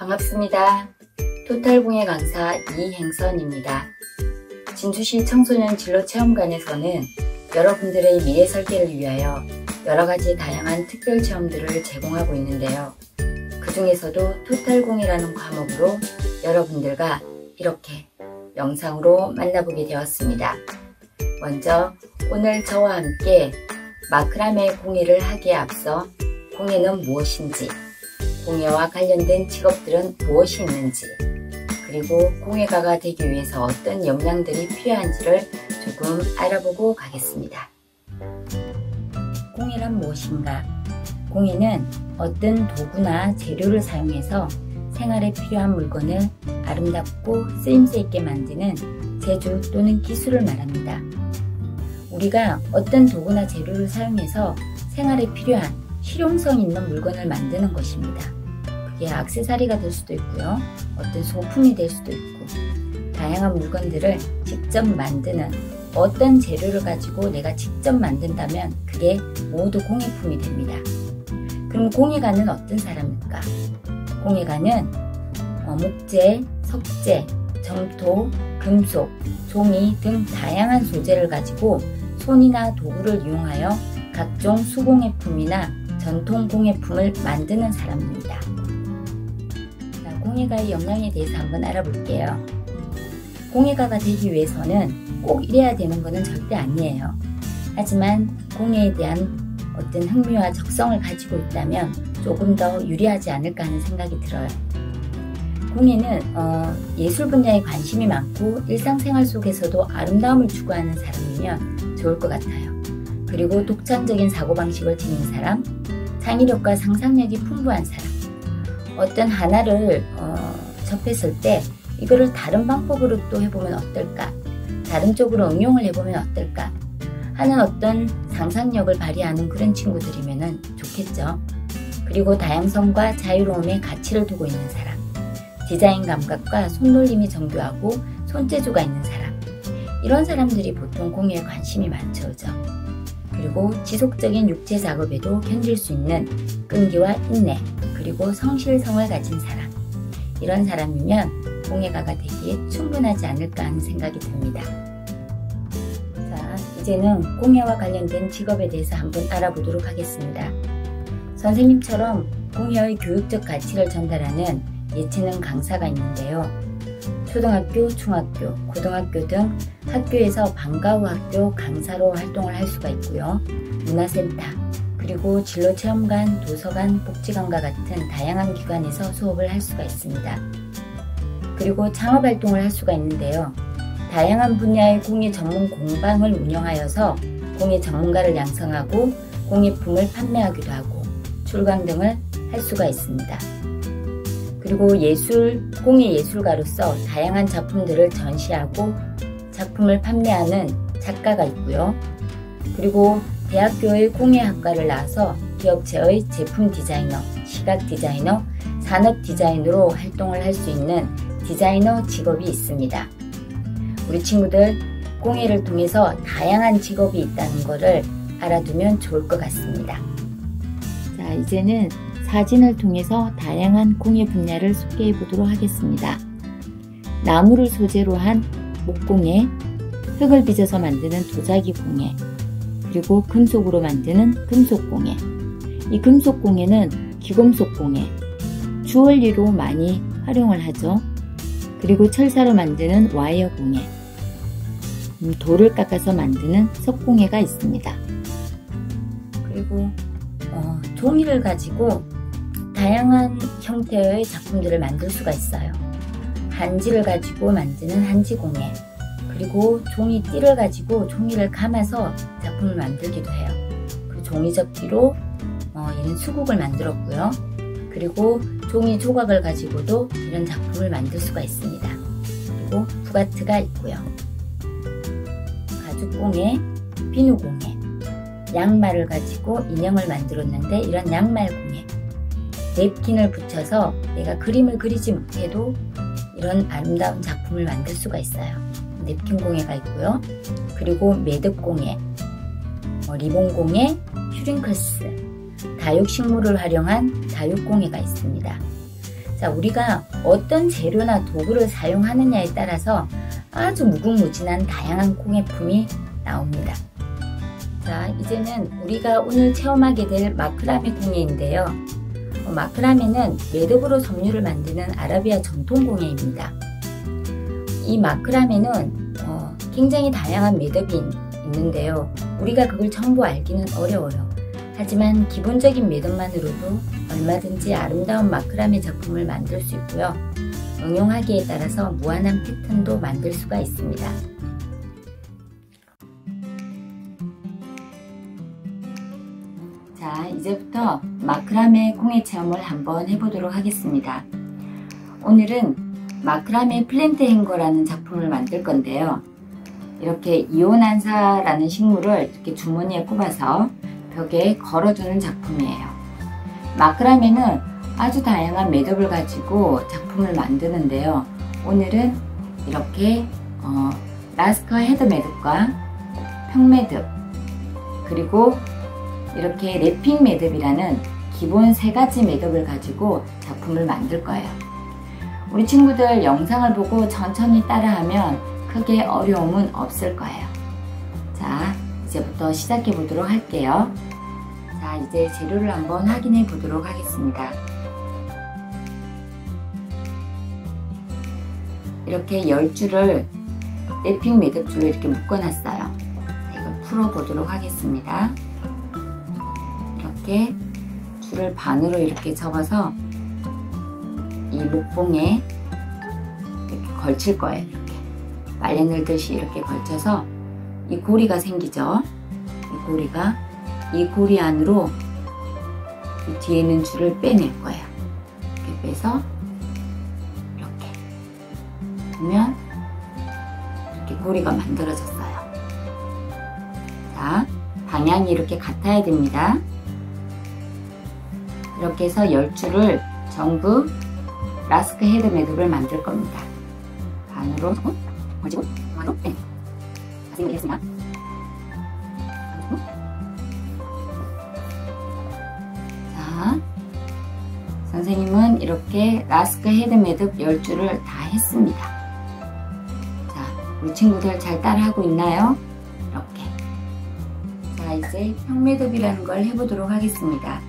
반갑습니다. 토탈공예 강사 이행선입니다. 진주시 청소년 진로체험관에서는 여러분들의 미래 설계를 위하여 여러가지 다양한 특별 체험들을 제공하고 있는데요. 그 중에서도 토탈공예라는 과목으로 여러분들과 이렇게 영상으로 만나보게 되었습니다. 먼저 오늘 저와 함께 마크라메 공예를 하기에 앞서 공예는 무엇인지, 공예와 관련된 직업들은 무엇이 있는지, 그리고 공예가가 되기 위해서 어떤 역량들이 필요한지를 조금 알아보고 가겠습니다. 공예란 무엇인가? 공예는 어떤 도구나 재료를 사용해서 생활에 필요한 물건을 아름답고 쓰임새 있게 만드는 재주 또는 기술을 말합니다. 우리가 어떤 도구나 재료를 사용해서 생활에 필요한 실용성 있는 물건을 만드는 것입니다. 그게 액세서리가 될 수도 있고요. 어떤 소품이 될 수도 있고, 다양한 물건들을 직접 만드는 어떤 재료를 가지고 내가 직접 만든다면 그게 모두 공예품이 됩니다. 그럼 공예가는 어떤 사람일까? 공예가는 목재, 석재, 점토, 금속, 종이 등 다양한 소재를 가지고 손이나 도구를 이용하여 각종 수공예품이나 전통 공예품을 만드는 사람입니다. 자, 공예가의 역량에 대해서 한번 알아볼게요. 공예가가 되기 위해서는 꼭 이래야 되는 것은 절대 아니에요. 하지만 공예에 대한 어떤 흥미와 적성을 가지고 있다면 조금 더 유리하지 않을까 하는 생각이 들어요. 공예는 예술 분야에 관심이 많고 일상생활 속에서도 아름다움을 추구하는 사람이면 좋을 것 같아요. 그리고 독창적인 사고방식을 지닌 사람, 창의력과 상상력이 풍부한 사람, 어떤 하나를 접했을 때 이거를 다른 방법으로 또 해보면 어떨까, 다른 쪽으로 응용을 해보면 어떨까 하는 어떤 상상력을 발휘하는 그런 친구들이면 좋겠죠. 그리고 다양성과 자유로움에 가치를 두고 있는 사람, 디자인 감각과 손놀림이 정교하고 손재주가 있는 사람, 이런 사람들이 보통 공예에 관심이 많죠. 그죠? 그리고 지속적인 육체 작업에도 견딜 수 있는 끈기와 인내, 그리고 성실성을 가진 사람, 이런 사람이면 공예가가 되기에 충분하지 않을까 하는 생각이 듭니다. 자, 이제는 공예와 관련된 직업에 대해서 한번 알아보도록 하겠습니다. 선생님처럼 공예의 교육적 가치를 전달하는 예체능 강사가 있는데요. 초등학교, 중학교, 고등학교 등 학교에서 방과 후 학교 강사로 활동을 할 수가 있고요. 문화센터, 그리고 진로체험관, 도서관, 복지관과 같은 다양한 기관에서 수업을 할 수가 있습니다. 그리고 창업활동을 할 수가 있는데요. 다양한 분야의 공예 전문 공방을 운영하여서 공예 전문가를 양성하고 공예품을 판매하기도 하고 출강 등을 할 수가 있습니다. 그리고 공예 예술가로서 다양한 작품들을 전시하고 작품을 판매하는 작가가 있고요. 그리고 대학교의 공예학과를 나와서 기업체의 제품 디자이너, 시각 디자이너, 산업 디자인으로 활동을 할 수 있는 디자이너 직업이 있습니다. 우리 친구들 공예를 통해서 다양한 직업이 있다는 것을 알아두면 좋을 것 같습니다. 자, 이제는 사진을 통해서 다양한 공예 분야를 소개해 보도록 하겠습니다. 나무를 소재로 한 목공예, 흙을 빚어서 만드는 도자기 공예, 그리고 금속으로 만드는 금속공예. 이 금속공예는 기금속 공예, 주얼리로 많이 활용을 하죠. 그리고 철사로 만드는 와이어 공예, 돌을 깎아서 만드는 석공예가 있습니다. 그리고 종이를 가지고 다양한 형태의 작품들을 만들 수가 있어요. 한지를 가지고 만드는 한지공예, 그리고 종이띠를 가지고 종이를 감아서 작품을 만들기도 해요. 그리고 종이접기로 이런 수국을 만들었고요. 그리고 종이 조각을 가지고도 이런 작품을 만들 수가 있습니다. 그리고 부가트가 있고요. 가죽공예, 비누공예, 양말을 가지고 인형을 만들었는데 이런 양말공예, 냅킨을 붙여서 내가 그림을 그리지 못해도 이런 아름다운 작품을 만들 수가 있어요. 냅킨 공예가 있고요. 그리고 매듭공예, 리본공예, 슈링클스, 다육식물을 활용한 다육공예가 있습니다. 자, 우리가 어떤 재료나 도구를 사용하느냐에 따라서 아주 무궁무진한 다양한工艺품이 나옵니다. 자, 이제는 우리가 오늘 체험하게 될 마크라메 공예인데요. 마크라메는 매듭으로 섬유를 만드는 아라비아 전통 공예입니다. 이 마크라메는 굉장히 다양한 매듭이 있는데요. 우리가 그걸 전부 알기는 어려워요. 하지만 기본적인 매듭만으로도 얼마든지 아름다운 마크라메 작품을 만들 수 있고요. 응용하기에 따라서 무한한 패턴도 만들 수가 있습니다. 자, 이제부터 마크라메 공예 체험을 한번 해보도록 하겠습니다. 오늘은 마크라메 플랜트 행거라는 작품을 만들 건데요. 이렇게 이온안사라는 식물을 이렇게 주머니에 꼽아서 벽에 걸어두는 작품이에요. 마크라메는 아주 다양한 매듭을 가지고 작품을 만드는데요. 오늘은 이렇게 라스커 헤드 매듭과 평매듭, 그리고 이렇게 랩핑 매듭이라는 기본 3가지 매듭을 가지고 작품을 만들 거예요. 우리 친구들 영상을 보고 천천히 따라하면 크게 어려움은 없을 거예요. 자, 이제부터 시작해 보도록 할게요. 자, 이제 재료를 한번 확인해 보도록 하겠습니다. 이렇게 10줄을 랩핑 매듭줄로 이렇게 묶어놨어요. 이걸 풀어보도록 하겠습니다. 이렇게 줄을 반으로 이렇게 접어서 이 목봉에 이렇게 걸칠 거예요. 이렇게 빨래 늘듯이 이렇게 걸쳐서 이 고리가 생기죠. 이 고리 안으로 이 뒤에 있는 줄을 빼낼 거예요. 이렇게 빼서 이렇게 보면 이렇게 고리가 만들어졌어요. 자, 방향이 이렇게 같아야 됩니다. 이렇게 해서 10줄을 전부 라스크 헤드 매듭을 만들 겁니다. 반으로 걸치고 반으로 빼. 자세히 했습니다. 자, 선생님은 이렇게 라스크 헤드 매듭 10줄을 다 했습니다. 자, 우리 친구들 잘 따라하고 있나요? 이렇게. 자, 이제 평매듭이라는 걸 해보도록 하겠습니다.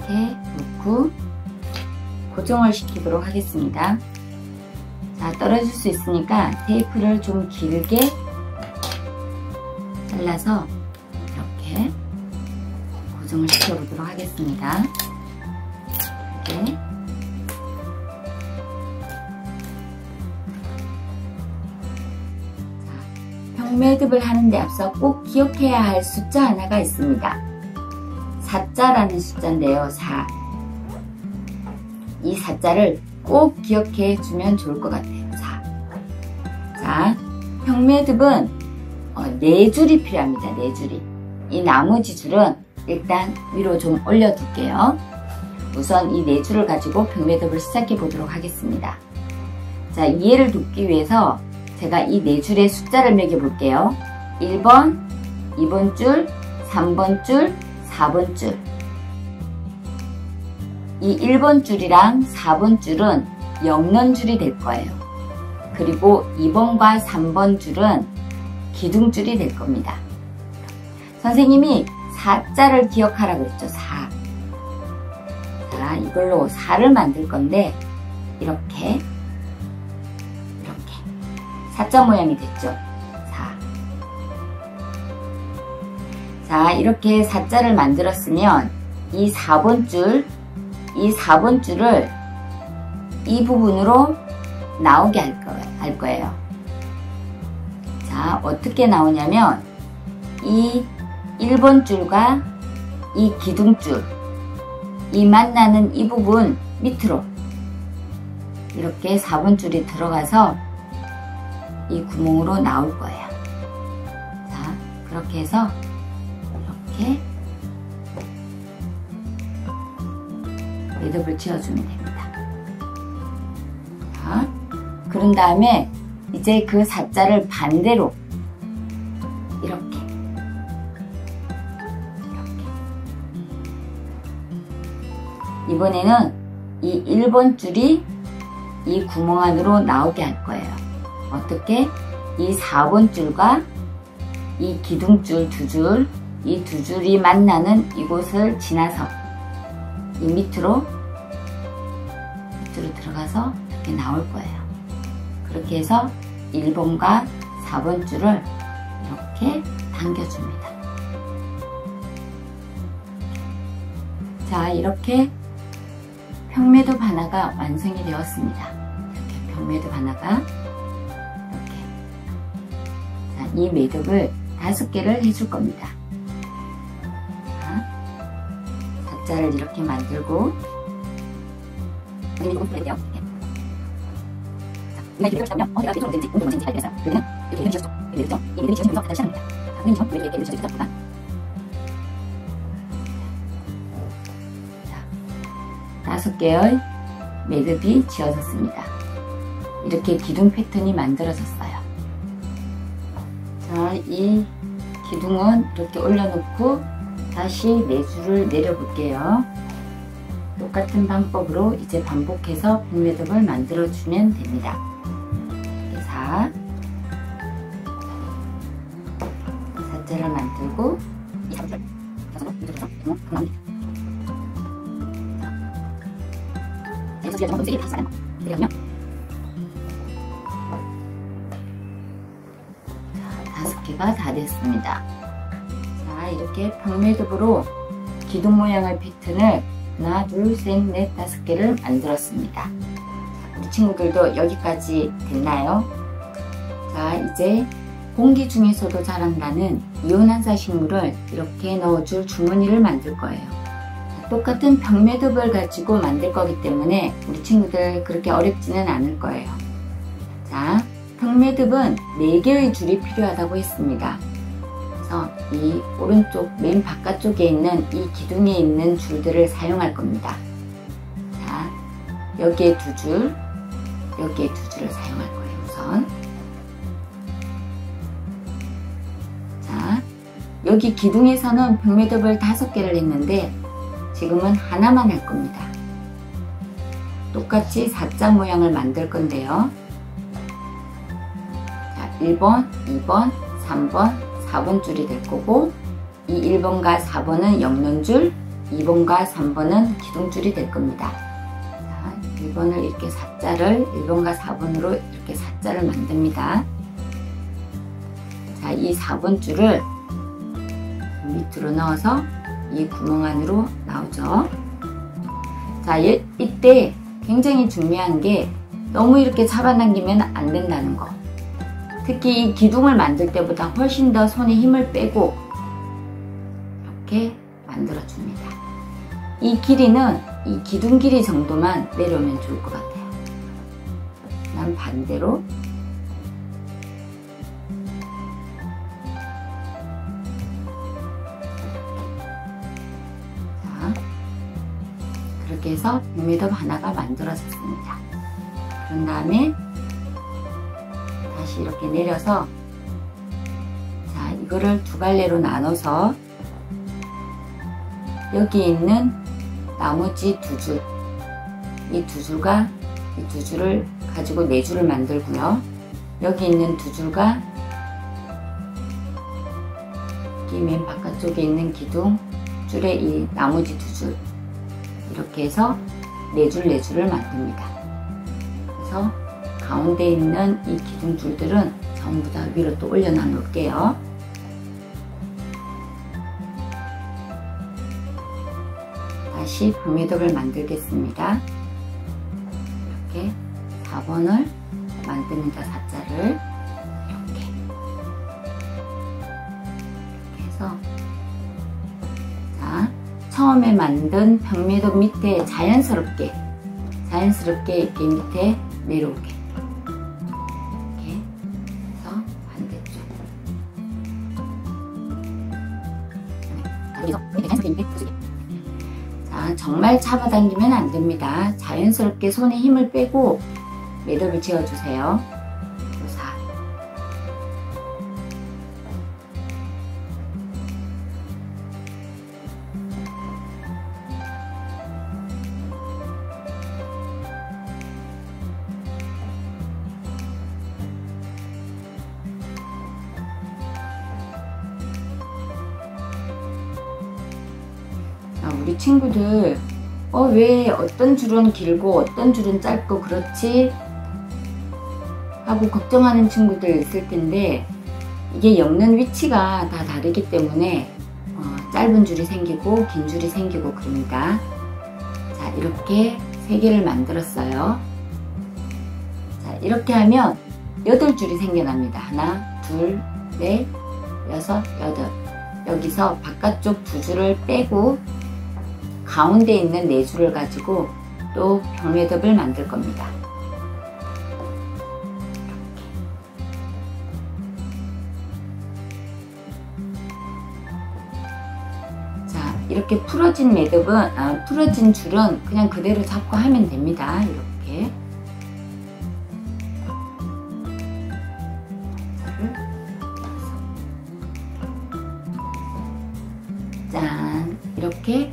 이렇게 놓고 고정을 시키도록 하겠습니다. 자, 떨어질 수 있으니까 테이프를 좀 길게 잘라서 이렇게 고정을 시켜보도록 하겠습니다. 이렇게. 자, 평매듭을 하는데 앞서 꼭 기억해야 할 숫자 하나가 있습니다. 4자라는 숫자인데요. 4. 이 4자를 꼭 기억해 주면 좋을 것 같아요. 4. 자, 평매듭은 4줄이 필요합니다. 4줄이. 이 나머지 줄은 일단 위로 좀 올려둘게요. 우선 이 4줄을 가지고 평매듭을 시작해 보도록 하겠습니다. 자, 이해를 돕기 위해서 제가 이 4줄의 숫자를 매겨 볼게요. 1번, 2번 줄, 3번 줄, 4번 줄. 이 1번 줄이랑 4번 줄은 영런줄이 될 거예요. 그리고 2번과 3번 줄은 기둥줄이 될 겁니다. 선생님이 4자를 기억하라 그랬죠. 4. 자, 이걸로 4를 만들 건데 이렇게 4자 모양이 됐죠. 자, 이렇게 4자를 만들었으면 이 4번 줄을 이 부분으로 나오게 할 거예요. 자, 어떻게 나오냐면 이 1번 줄과 이 기둥줄, 이 만나는 이 부분 밑으로 이렇게 4번 줄이 들어가서 이 구멍으로 나올 거예요. 자, 그렇게 해서 이렇게 매듭을 지어주면 됩니다. 자, 그런 다음에 이제 그 4자를 반대로 이렇게 이번에는 이 1번 줄이 이 구멍 안으로 나오게 할 거예요. 어떻게? 이 4번 줄과 이 기둥줄 두 줄, 이 두 줄이 만나는 이곳을 지나서 이 밑으로 들어가서 이렇게 나올 거예요. 그렇게 해서 1번과 4번 줄을 이렇게 당겨줍니다. 자, 이렇게 평매듭 하나가 완성이 되었습니다. 이렇게 평매듭 하나가 이렇게. 자, 이 매듭을 5개를 해줄 겁니다. 자, 사자를 이렇게 만들고 이렇게 돼요. 자, 이가 잡으면 어디가 매듭으로 되는지 운동을 되는지 알게 됐어요. 그러면 이렇게 매듭이 지어졌죠. 이렇게 매듭이죠. 이 매듭이 지어지면서 다시 시작합니다. 자, 선생님 왜 이렇게 매듭이 지어졌죠? 자, 5개의 매듭이 지어졌습니다. 이렇게 기둥 패턴이 만들어졌어요. 자, 이 기둥은 이렇게 올려놓고 다시 4줄을 내려볼게요. 똑같은 방법으로 이제 반복해서 백매듭을 만들어주면 됩니다. 사자를 만들고 이 3줄 가서 이쪽에서 나옵니다. 자, 6개 정도 세게 다시 쌓아요. 이렇게 하면 자, 5개가 다 됐습니다. 자, 이렇게 백매듭으로 기둥 모양의 패턴을 하나, 둘, 셋, 넷, 5개를 만들었습니다. 우리 친구들도 여기까지 됐나요? 자, 이제 공기 중에서도 자란다는 이온환사 식물을 이렇게 넣어줄 주머니를 만들 거예요. 똑같은 백매듭을 가지고 만들 거기 때문에 우리 친구들 그렇게 어렵지는 않을 거예요. 자, 백매듭은 4개의 줄이 필요하다고 했습니다. 그래서 이 오른쪽 맨 바깥쪽에 있는 이 기둥에 있는 줄들을 사용할 겁니다. 자, 여기에 2줄, 여기에 2줄을 사용할 거예요. 우선 자, 여기 기둥에서는 백매듭을 5개를 했는데 지금은 하나만 할 겁니다. 똑같이 사자 모양을 만들 건데요. 자, 1번, 2번, 3번, 4번 줄이 될 거고 이 1번과 4번은 엮는 2번과 3번은 기둥줄이 될 겁니다. 자, 1번을 이렇게 사자를 1번과 4번으로 이렇게 사자를 만듭니다. 자, 이 4번 줄을 밑으로 넣어서 이 구멍 안으로 나오죠. 자, 이때 굉장히 중요한 게 너무 이렇게 잡아당기면 안 된다는 거. 특히 이 기둥을 만들 때보다 훨씬 더 손에 힘을 빼고 이렇게 만들어 줍니다. 이 길이는 이 기둥 길이 정도만 내려오면 좋을 것 같아요. 난 반대로 이렇게 해서 백매듭 하나가 만들어졌습니다. 그런 다음에 다시 이렇게 내려서 자, 이거를 2갈래로 나눠서 여기 있는 나머지 2줄, 이 2줄과 이 2줄을 가지고 4줄을 만들고요. 여기 있는 2줄과 여기 맨 바깥쪽에 있는 기둥 줄의 이 나머지 2줄 이렇게 해서 4줄을 만듭니다. 그래서 가운데 있는 이 기둥 줄들은 전부 다 위로 또 올려놔 놓을게요. 다시 백매듭을 만들겠습니다. 이렇게 4번을 만듭니다. 사자를 이렇게 해서 자, 처음에 만든 백매듭 밑에 자연스럽게 이렇게 밑에 내려오게 이렇게 해서 반대쪽 자, 정말 잡아당기면 안 됩니다. 자연스럽게 손에 힘을 빼고 매듭을 지어주세요. 우리 친구들 왜 어떤 줄은 길고 어떤 줄은 짧고 그렇지? 하고 걱정하는 친구들 있을 텐데, 이게 엮는 위치가 다 다르기 때문에 짧은 줄이 생기고 긴 줄이 생기고 그럽니다. 자, 이렇게 3개를 만들었어요. 자, 이렇게 하면 8줄이 생겨납니다. 하나, 둘, 넷, 여섯, 여덟. 여기서 바깥쪽 2줄을 빼고 가운데 있는 4줄을 가지고 또 병매듭을 만들 겁니다. 이렇게 풀어진 매듭은, 풀어진 줄은 그냥 그대로 잡고 하면 됩니다. 이렇게. 짠! 이렇게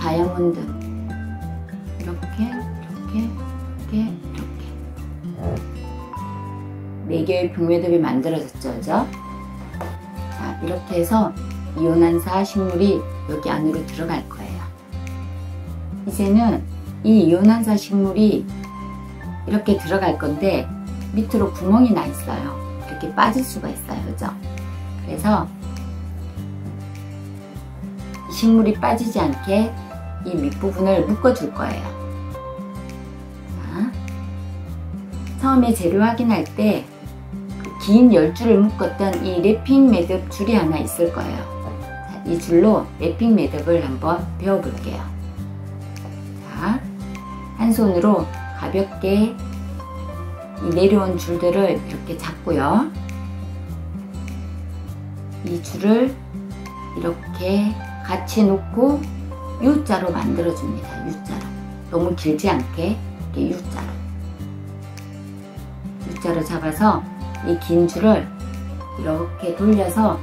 다이아몬드. 이렇게. 4개의 병매듭이 만들어졌죠, 그죠? 자, 이렇게 해서 이온환사 식물이 여기 안으로 들어갈 거예요. 이제는 이 이온환사 식물이 이렇게 들어갈 건데 밑으로 구멍이 나 있어요. 이렇게 빠질 수가 있어요, 그죠? 그래서 이 식물이 빠지지 않게 이 밑부분을 묶어줄 거예요. 자, 처음에 재료 확인할 때 긴 10줄을 묶었던 이 랩핑 매듭 줄이 하나 있을 거예요. 자, 이 줄로 랩핑 매듭을 한번 배워 볼게요. 자, 한 손으로 가볍게 이 내려온 줄들을 이렇게 잡고요. 이 줄을 이렇게 같이 놓고 U자로 만들어 줍니다. U자로. 너무 길지 않게 이렇게 U자로 잡아서 이 긴 줄을 이렇게 돌려서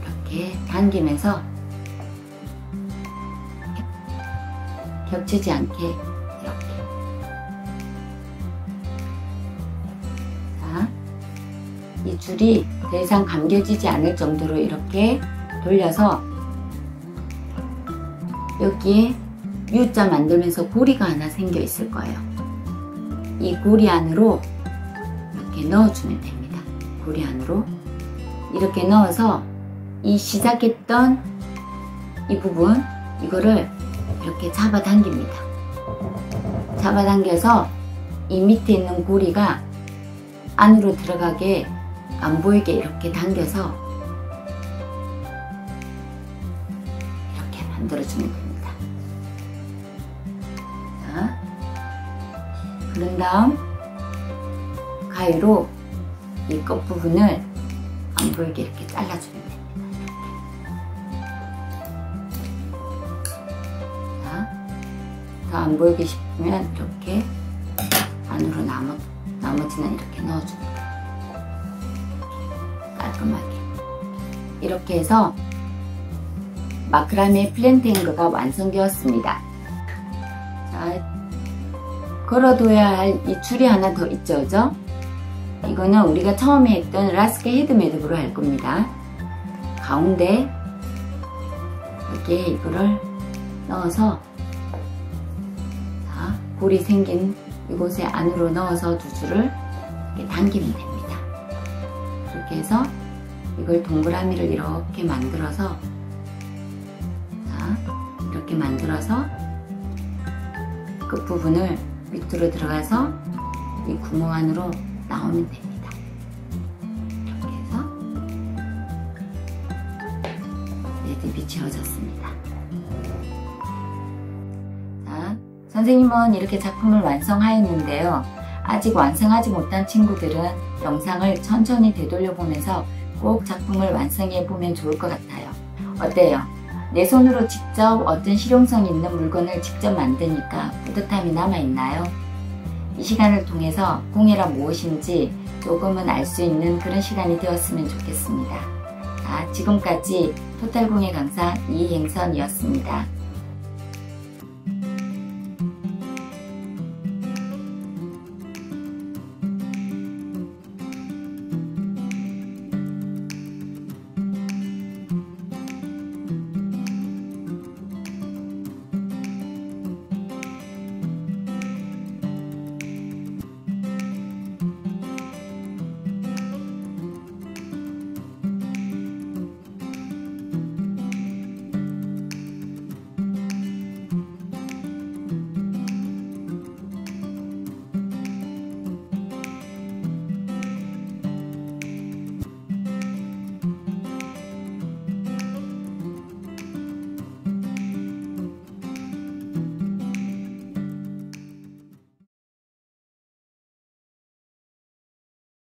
이렇게 당기면서 겹치지 않게 이렇게. 자, 이 줄이 더 이상 감겨지지 않을 정도로 이렇게 돌려서 여기에 U자 만들면서 고리가 하나 생겨 있을 거예요. 이 고리 안으로 이렇게 넣어주면 됩니다. 고리 안으로 이렇게 넣어서 이 시작했던 이 부분, 이거를 이렇게 잡아당깁니다. 잡아당겨서 이 밑에 있는 고리가 안으로 들어가게 안 보이게 이렇게 당겨서 이렇게 만들어주면 됩니다. 자, 그런 다음 가위로 이 끝부분을 안 보이게 이렇게 잘라주면 됩니다. 이렇게. 자, 더 안 보이게 싶으면 이렇게 안으로 나머지는 이렇게 넣어줍니다. 깔끔하게. 이렇게 해서 마크라메 플랜테잉거가 완성되었습니다. 자, 걸어둬야 할 이 줄이 하나 더 있죠, 그죠? 이거는 우리가 처음에 했던 라스케 헤드 매듭으로 할 겁니다. 가운데 여기에 이거를 넣어서, 자, 골이 생긴 이곳에 안으로 넣어서 2줄을 이렇게 당기면 됩니다. 이렇게 해서 이걸 동그라미를 이렇게 만들어서, 자, 이렇게 만들어서 끝부분을 밑으로 들어가서 이 구멍 안으로 나오면 됩니다. 이렇게 해서 매듭이 지어졌습니다. 자, 선생님은 이렇게 작품을 완성하였는데요. 아직 완성하지 못한 친구들은 영상을 천천히 되돌려 보면서 꼭 작품을 완성해 보면 좋을 것 같아요. 어때요? 내 손으로 직접 어떤 실용성 있는 물건을 직접 만드니까 뿌듯함이 남아있나요? 이 시간을 통해서 공예란 무엇인지 조금은 알 수 있는 그런 시간이 되었으면 좋겠습니다. 지금까지 토탈공예 강사 이행선이었습니다.